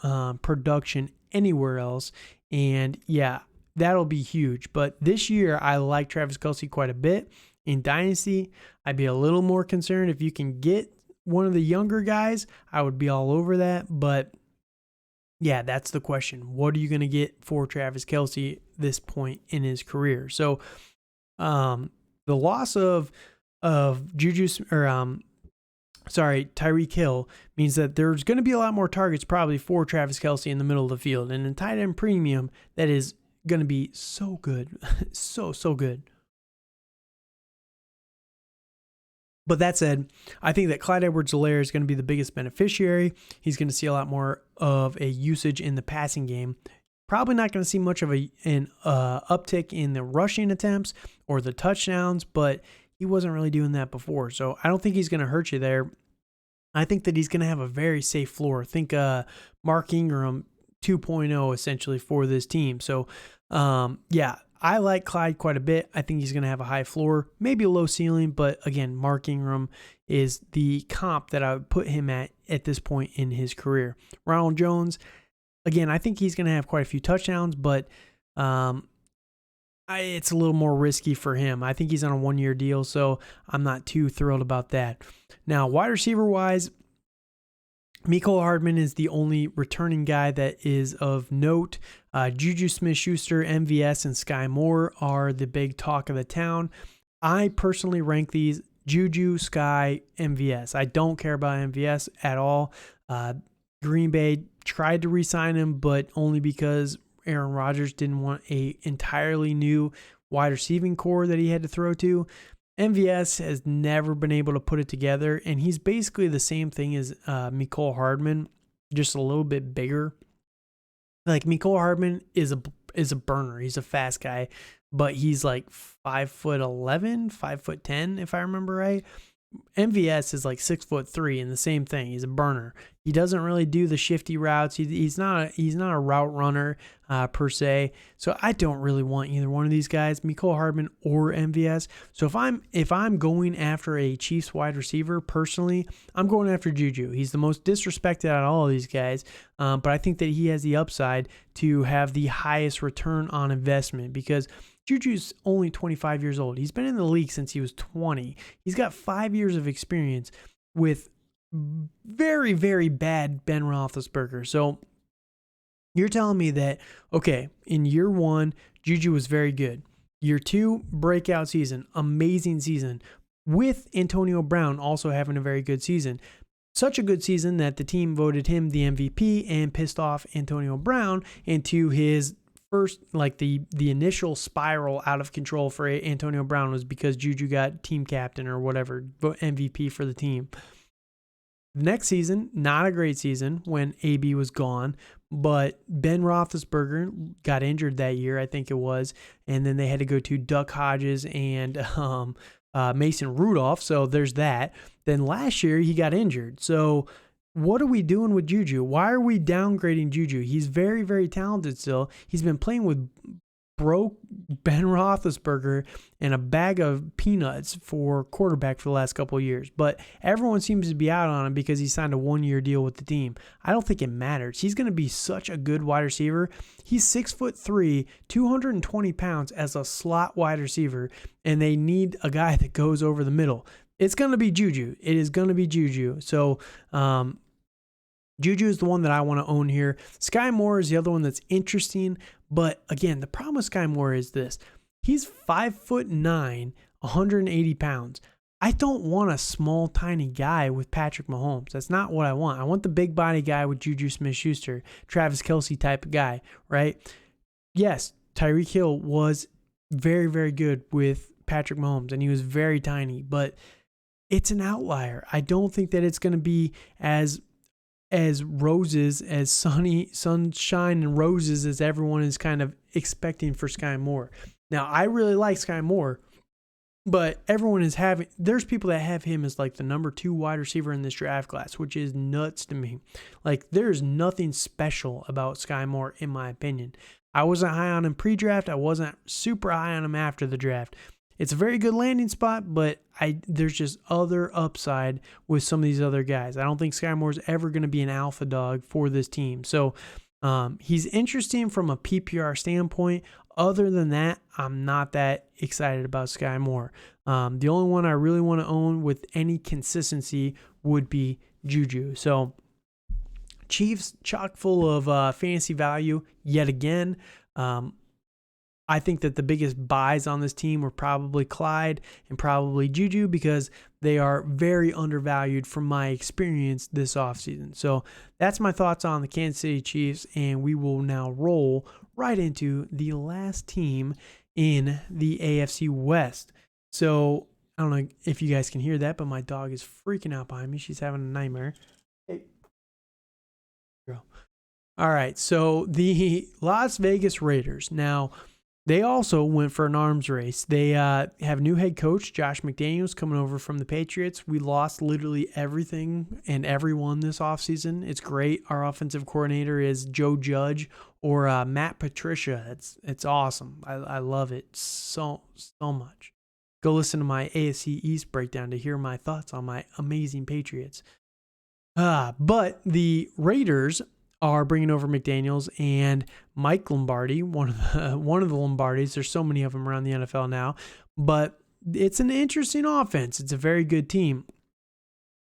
production anywhere else. And yeah, that'll be huge. But this year, I like Travis Kelce quite a bit. In Dynasty, I'd be a little more concerned. If you can get one of the younger guys, I would be all over that. But yeah, that's the question. What are you going to get for Travis Kelce this point in his career? So the loss of Juju or Tyreek Hill means that there's going to be a lot more targets probably for Travis Kelce in the middle of the field. And in tight end premium, that is going to be so good. so good. But that said, I think that Clyde Edwards-Helaire is going to be the biggest beneficiary. He's going to see a lot more of a usage in the passing game. Probably not going to see much of an uptick in the rushing attempts or the touchdowns, but he wasn't really doing that before. So I don't think he's going to hurt you there. I think that he's going to have a very safe floor. Think Mark Ingram 2.0 essentially for this team. So, yeah, I like Clyde quite a bit. I think he's going to have a high floor, maybe a low ceiling, but again, Mark Ingram is the comp that I would put him at this point in his career. Ronald Jones, again, I think he's going to have quite a few touchdowns, but it's a little more risky for him. I think he's on a 1-year deal, so I'm not too thrilled about that. Now, wide receiver-wise, Mecole Hardman is the only returning guy that is of note. Juju Smith-Schuster, MVS, and Sky Moore are the big talk of the town. I personally rank these Juju, Sky, MVS. I don't care about MVS at all. Green Bay tried to re-sign him, but only because Aaron Rodgers didn't want a entirely new wide receiving core that he had to throw to. MVS has never been able to put it together, and he's basically the same thing as Mecole Hardman, just a little bit bigger. Like Mecole Hardman is a burner. He's a fast guy, but he's like 5'11", 5'10", if I remember right. MVS is like 6'3", and the same thing. He's a burner. He doesn't really do the shifty routes. He's not a route runner per se. So I don't really want either one of these guys, Mecole Hardman or MVS. So if I'm going after a Chiefs wide receiver personally, I'm going after Juju. He's the most disrespected out of all of these guys, but I think that he has the upside to have the highest return on investment because Juju's only 25 years old. He's been in the league since he was 20. He's got 5 years of experience with very, very bad Ben Roethlisberger. So you're telling me that, okay, in year 1, Juju was very good. Year 2, breakout season, amazing season, with Antonio Brown also having a very good season. Such a good season that the team voted him the MVP and pissed off Antonio Brown into his first, like the initial spiral out of control for Antonio Brown was because Juju got team captain or whatever, MVP for the team. Next season, not a great season when AB was gone, but Ben Roethlisberger got injured that year, I think it was, and then they had to go to Duck Hodges and Mason Rudolph, so there's that. Then last year, he got injured, so what are we doing with Juju? Why are we downgrading Juju? He's very, very talented still. He's been playing with broke Ben Roethlisberger and a bag of peanuts for quarterback for the last couple of years. But everyone seems to be out on him because he signed a 1-year deal with the team. I don't think it matters. He's going to be such a good wide receiver. He's 6'3", 220 pounds as a slot wide receiver, and they need a guy that goes over the middle. It's going to be Juju. It is going to be Juju. So, Juju is the one that I want to own here. Sky Moore is the other one that's interesting. But again, the problem with Sky Moore is this. He's 5'9", 180 pounds. I don't want a small, tiny guy with Patrick Mahomes. That's not what I want. I want the big body guy with Juju Smith-Schuster, Travis Kelce type of guy, right? Yes, Tyreek Hill was very, very good with Patrick Mahomes, and he was very tiny, but it's an outlier. I don't think that it's going to be as roses, as sunshine and roses as everyone is kind of expecting for Sky Moore. Now, I really like Sky Moore, but there's people that have him as like the number 2 wide receiver in this draft class, which is nuts to me. Like, there's nothing special about Sky Moore, in my opinion. I wasn't high on him pre-draft. I wasn't super high on him after the draft. It's a very good landing spot, but there's just other upside with some of these other guys. I don't think Sky Moore's ever going to be an alpha dog for this team. So he's interesting from a PPR standpoint. Other than that, I'm not that excited about Sky Moore. The only one I really want to own with any consistency would be Juju. So Chiefs chock full of fantasy value yet again. I think that the biggest buys on this team were probably Clyde and probably Juju because they are very undervalued from my experience this offseason. So that's my thoughts on the Kansas City Chiefs, and we will now roll right into the last team in the AFC West. So I don't know if you guys can hear that, but my dog is freaking out behind me. She's having a nightmare. Hey, girl. All right, so the Las Vegas Raiders. Now, they also went for an arms race. They have new head coach, Josh McDaniels, coming over from the Patriots. We lost literally everything and everyone this offseason. It's great. Our offensive coordinator is Joe Judge or Matt Patricia. It's awesome. I love it so much. Go listen to my AFC East breakdown to hear my thoughts on my amazing Patriots. But the Raiders are bringing over McDaniels and Mike Lombardi, one of the Lombardis. There's so many of them around the NFL now, but it's an interesting offense. It's a very good team.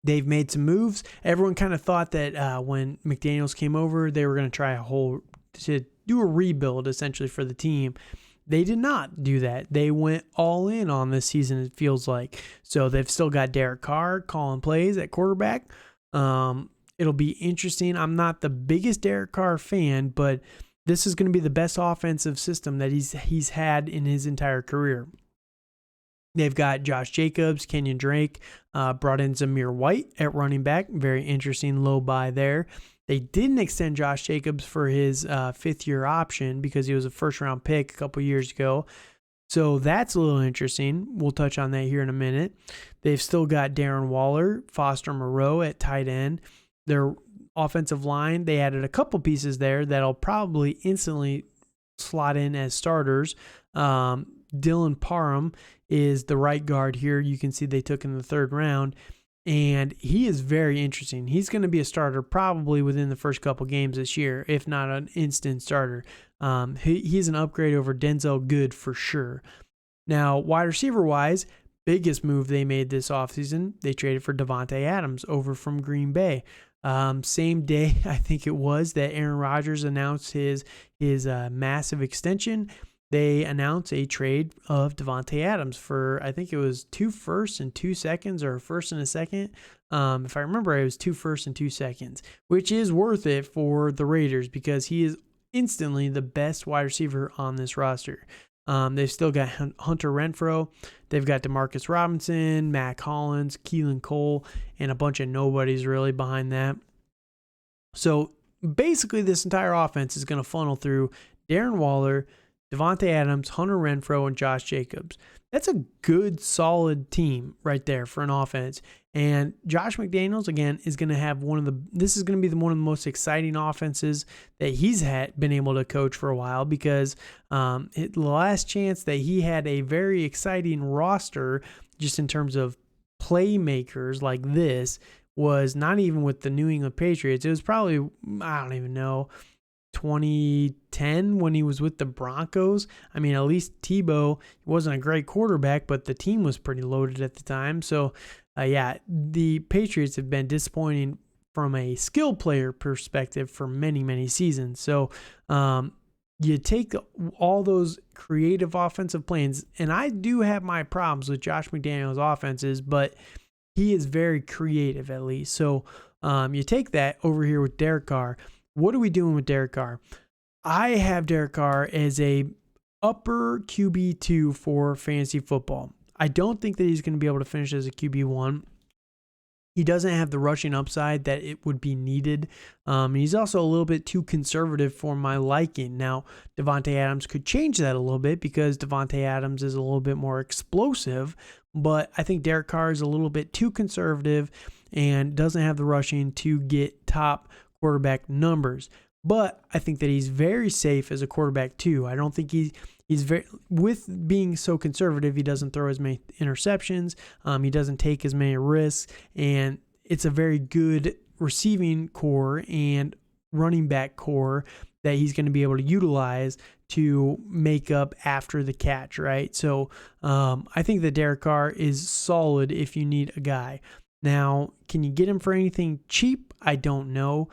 They've made some moves. Everyone kind of thought that when McDaniels came over, they were going to try to do a rebuild essentially for the team. They did not do that. They went all in on this season, it feels like. So they've still got Derek Carr calling plays at quarterback. It'll be interesting. I'm not the biggest Derek Carr fan, but this is going to be the best offensive system that he's had in his entire career. They've got Josh Jacobs, Kenyon Drake, brought in Zamir White at running back. Very interesting low buy there. They didn't extend Josh Jacobs for his fifth-year option because he was a first-round pick a couple years ago. So that's a little interesting. We'll touch on that here in a minute. They've still got Darren Waller, Foster Moreau at tight end. Their offensive line, they added a couple pieces there that'll probably instantly slot in as starters. Dylan Parham is the right guard here. You can see they took in the third round, and he is very interesting. He's going to be a starter probably within the first couple games this year, if not an instant starter. He's an upgrade over Denzel Good for sure. Now, wide receiver-wise, biggest move they made this offseason, they traded for Davante Adams over from Green Bay. Same day, I think it was, that Aaron Rodgers announced his massive extension. They announced a trade of Davante Adams for, I think it was 2 firsts and 2 seconds, or a first and a second. If I remember, it was 2 firsts and 2 seconds, which is worth it for the Raiders because he is instantly the best wide receiver on this roster. They've still got Hunter Renfrow. They've got Demarcus Robinson, Matt Collins, Keelan Cole, and a bunch of nobodies really behind that. So basically this entire offense is going to funnel through Darren Waller, Davante Adams, Hunter Renfrow, and Josh Jacobs. That's a good, solid team right there for an offense. And Josh McDaniels, again, is going to have one of the most exciting offenses that he's been able to coach for a while because the last chance that he had a very exciting roster just in terms of playmakers like this was not even with the New England Patriots. It was probably, I don't even know, 2010 when he was with the Broncos. I mean, at least Tebow wasn't a great quarterback, but the team was pretty loaded at the time. So, the Patriots have been disappointing from a skill player perspective for many, many seasons. So, you take all those creative offensive plans, and I do have my problems with Josh McDaniels' offenses, but he is very creative at least. So, you take that over here with Derek Carr. What are we doing with Derek Carr? I have Derek Carr as a upper QB2 for fantasy football. I don't think that he's going to be able to finish as a QB1. He doesn't have the rushing upside that it would be needed. He's also a little bit too conservative for my liking. Now, Davante Adams could change that a little bit because Davante Adams is a little bit more explosive, but I think Derek Carr is a little bit too conservative and doesn't have the rushing to get top quarterback numbers. But I think that he's very safe as a quarterback too. I don't think he's very, with being so conservative, he doesn't throw as many interceptions. He doesn't take as many risks, and it's a very good receiving core and running back core that he's going to be able to utilize to make up after the catch, right? So I think that Derek Carr is solid if you need a guy. Now, can you get him for anything cheap? I don't know.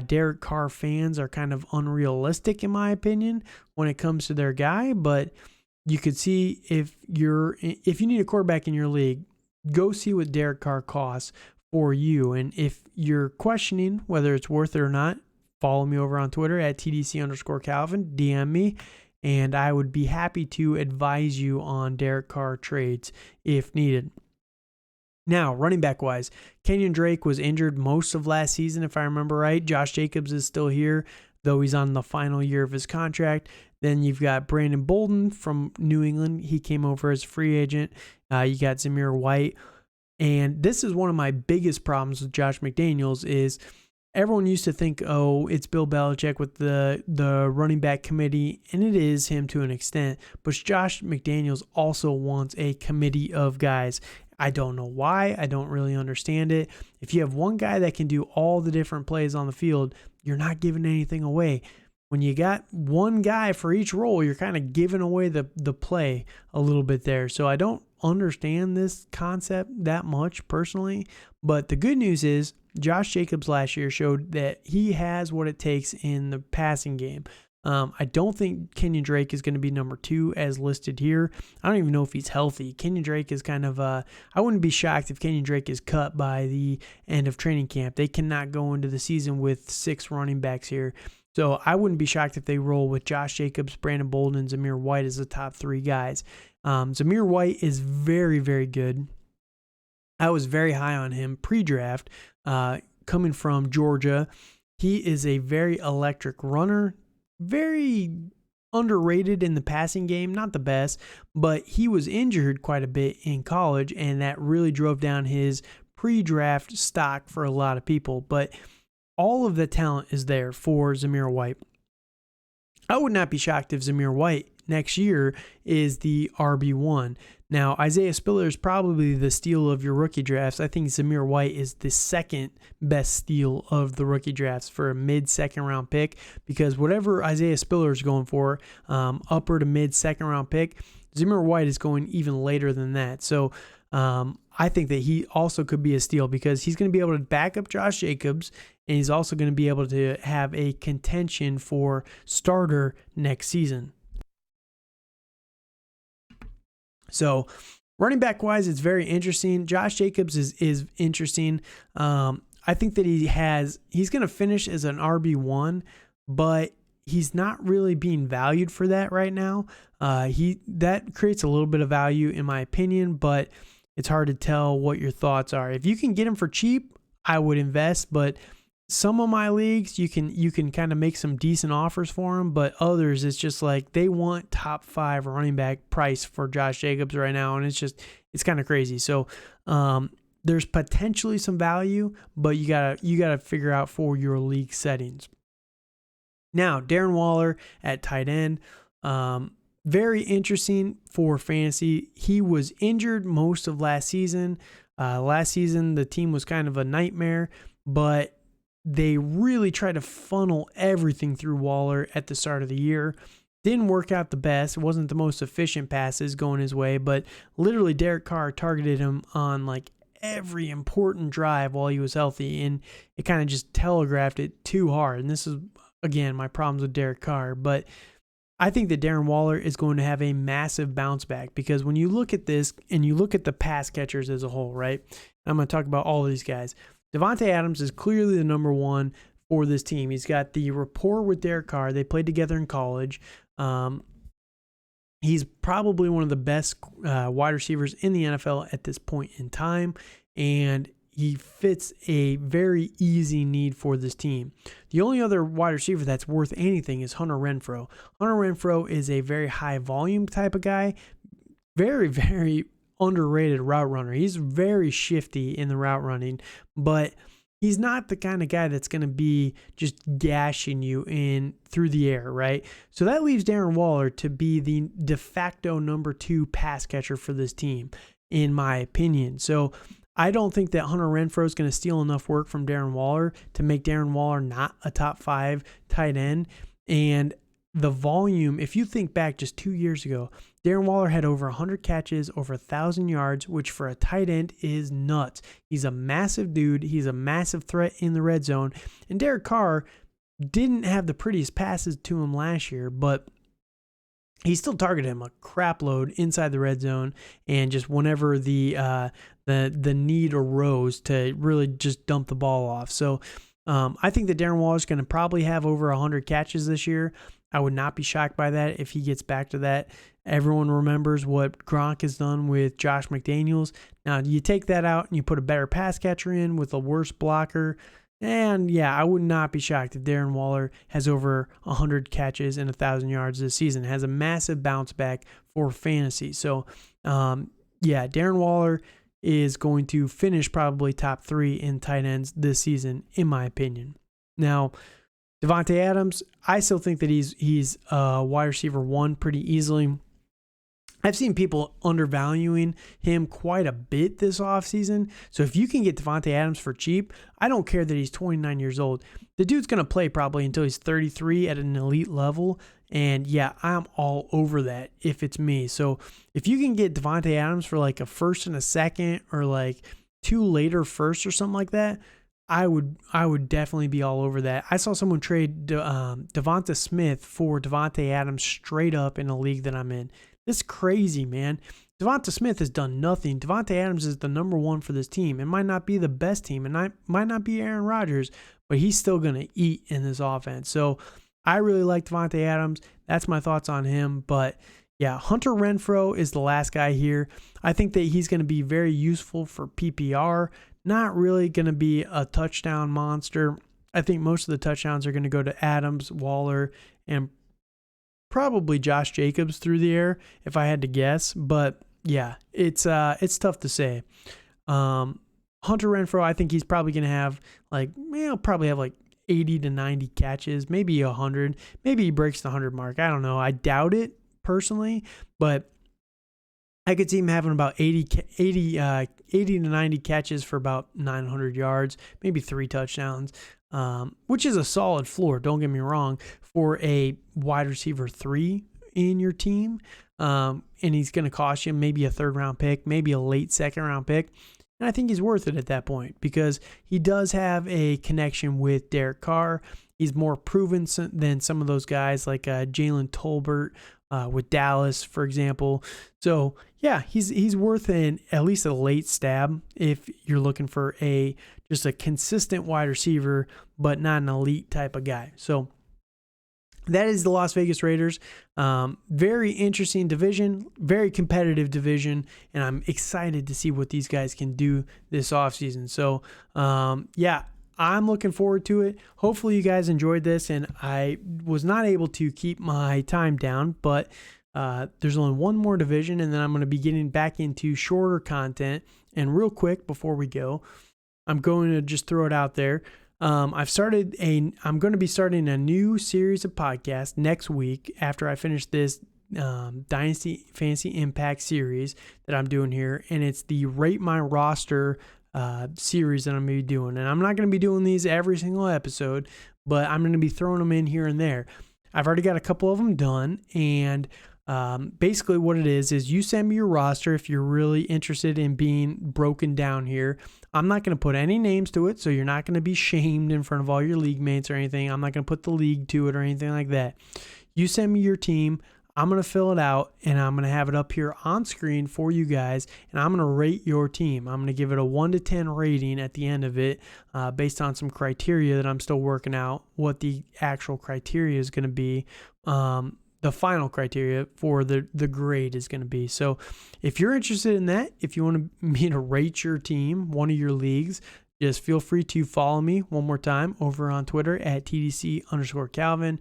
Derek Carr fans are kind of unrealistic, in my opinion, when it comes to their guy. But you could see if you need a quarterback in your league, go see what Derek Carr costs for you. And if you're questioning whether it's worth it or not, follow me over on Twitter at TDC_Calvin, DM me, and I would be happy to advise you on Derek Carr trades if needed. Now, running back wise, Kenyon Drake was injured most of last season, if I remember right. Josh Jacobs is still here, though he's on the final year of his contract. Then you've got Brandon Bolden from New England. He came over as a free agent. You got Zamir White. And this is one of my biggest problems with Josh McDaniels is everyone used to think, oh, it's Bill Belichick with the running back committee, and it is him to an extent. But Josh McDaniels also wants a committee of guys. I don't know why. I don't really understand it. If you have one guy that can do all the different plays on the field, you're not giving anything away. When you got one guy for each role, you're kind of giving away the play a little bit there. So I don't understand this concept that much personally. But the good news is Josh Jacobs last year showed that he has what it takes in the passing game. I don't think Kenyon Drake is going to be number 2 as listed here. I don't even know if he's healthy. Kenyon Drake is kind of, I wouldn't be shocked if Kenyon Drake is cut by the end of training camp. They cannot go into the season with 6 running backs here. So I wouldn't be shocked if they roll with Josh Jacobs, Brandon Bolden, and Zamir White as the top 3 guys. Zamir White is very, very good. I was very high on him pre-draft, coming from Georgia. He is a very electric runner. Very underrated in the passing game, not the best, but he was injured quite a bit in college, and that really drove down his pre-draft stock for a lot of people. But all of the talent is there for Zamir White. I would not be shocked if Zamir White next year is the RB1. Now, Isaiah Spiller is probably the steal of your rookie drafts. I think Zamir White is the second best steal of the rookie drafts for a mid-second round pick, because whatever Isaiah Spiller is going for, upper to mid-second round pick, Zamir White is going even later than that. So I think that he also could be a steal because he's going to be able to back up Josh Jacobs, and he's also going to be able to have a contention for starter next season. So running back wise, it's very interesting. Josh Jacobs is interesting. I think that he's going to finish as an RB1, but he's not really being valued for that right now. That creates a little bit of value in my opinion, but it's hard to tell what your thoughts are. If you can get him for cheap, I would invest, but some of my leagues, you can kind of make some decent offers for him, but others, it's just like they want top 5 running back price for Josh Jacobs right now, and it's kind of crazy. So there's potentially some value, but you gotta figure out for your league settings. Now, Darren Waller at tight end, very interesting for fantasy. He was injured most of last season. Last season, the team was kind of a nightmare, but they really tried to funnel everything through Waller at the start of the year. Didn't work out the best. It wasn't the most efficient passes going his way, but literally Derek Carr targeted him on like every important drive while he was healthy, and it kind of just telegraphed it too hard. And this is, again, my problems with Derek Carr, but I think that Darren Waller is going to have a massive bounce back because when you look at this and you look at the pass catchers as a whole, right? I'm going to talk about all of these guys. Devontae Adams is clearly the number 1 for this team. He's got the rapport with Derek Carr. They played together in college. He's probably one of the best wide receivers in the NFL at this point in time, and he fits a very easy need for this team. The only other wide receiver that's worth anything is Hunter Renfrow. Hunter Renfrow is a very high volume type of guy, very, very underrated route runner. He's very shifty in the route running, but he's not the kind of guy that's going to be just gashing you in through the air, right? So that leaves Darren Waller to be the de facto number 2 pass catcher for this team, in my opinion. So I don't think that Hunter Renfrow is going to steal enough work from Darren Waller to make Darren Waller not a top 5 tight end. And the volume, if you think back just 2 years ago, Darren Waller had over 100 catches, over 1,000 yards, which for a tight end is nuts. He's a massive dude. He's a massive threat in the red zone. And Derek Carr didn't have the prettiest passes to him last year, but he still targeted him a crap load inside the red zone, and just whenever the need arose to really just dump the ball off. So I think that Darren Waller is going to probably have over 100 catches this year. I would not be shocked by that if he gets back to that. Everyone remembers what Gronk has done with Josh McDaniels. Now, you take that out and you put a better pass catcher in with a worse blocker, and yeah, I would not be shocked if Darren Waller has over 100 catches and 1,000 yards this season. Has a massive bounce back for fantasy. So, yeah, Darren Waller is going to finish probably top 3 in tight ends this season, in my opinion. Now, Davante Adams, I still think that he's wide receiver 1 pretty easily. I've seen people undervaluing him quite a bit this offseason. So if you can get Davante Adams for cheap, I don't care that he's 29 years old. The dude's going to play probably until he's 33 at an elite level. And yeah, I'm all over that if it's me. So if you can get Davante Adams for like a first and a second, or like 2 later firsts or something like that, I would definitely be all over that. I saw someone trade Devonta Smith for Davante Adams straight up in a league that I'm in. It's crazy, man. Devonta Smith has done nothing. Davante Adams is the number 1 for this team. It might not be the best team, and might not be Aaron Rodgers, but he's still going to eat in this offense. So I really like Davante Adams. That's my thoughts on him. But yeah, Hunter Renfrow is the last guy here. I think that he's going to be very useful for PPR. Not really going to be a touchdown monster. I think most of the touchdowns are going to go to Adams, Waller, and probably Josh Jacobs through the air, if I had to guess. But yeah, it's tough to say. Hunter Renfrow, I think he's probably going to have like 80 to 90 catches, maybe 100. Maybe he breaks the 100 mark. I don't know. I doubt it personally, but I could see him having about 80 to 90 catches for about 900 yards, maybe 3 touchdowns, which is a solid floor, don't get me wrong, for a wide receiver 3 in your team. And he's going to cost you maybe a 3rd-round pick, maybe a late 2nd-round pick. And I think he's worth it at that point because he does have a connection with Derek Carr. He's more proven than some of those guys like Jalen Tolbert with Dallas, for example. So, yeah, he's worth at least a late stab if you're looking for just a consistent wide receiver, but not an elite type of guy. So, that is the Las Vegas Raiders. Very interesting division, very competitive division, and I'm excited to see what these guys can do this offseason. So, yeah, I'm looking forward to it. Hopefully you guys enjoyed this, and I was not able to keep my time down, but there's only one more division, and then I'm going to be getting back into shorter content. And real quick before we go, I'm going to just throw it out there. I'm going to be starting a new series of podcasts next week after I finish this Dynasty Fantasy Impact series that I'm doing here. And it's the Rate My Roster series that I'm going to be doing. And I'm not going to be doing these every single episode, but I'm going to be throwing them in here and there. I've already got a couple of them done. And basically what it is you send me your roster if you're really interested in being broken down here. I'm not going to put any names to it, so you're not going to be shamed in front of all your league mates or anything. I'm not going to put the league to it or anything like that. You send me your team. I'm going to fill it out, and I'm going to have it up here on screen for you guys, and I'm going to rate your team. I'm going to give it a 1 to 10 rating at the end of it based on some criteria that I'm still working out, what the actual criteria is going to be. The final criteria for the grade is going to be. So if you're interested in that, if you want me to rate your team, one of your leagues, just feel free to follow me one more time over on Twitter at TDC_Calvin.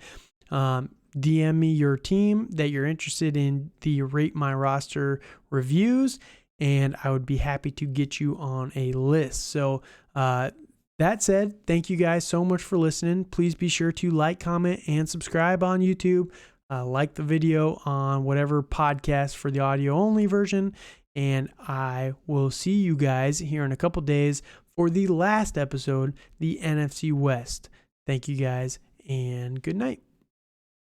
DM me your team that you're interested in the Rate My Roster reviews, and I would be happy to get you on a list. So that said, thank you guys so much for listening. Please be sure to like, comment, and subscribe on YouTube. Like the video on whatever podcast for the audio only version, and I will see you guys here in a couple days for the last episode, the NFC West. Thank you guys, and good night.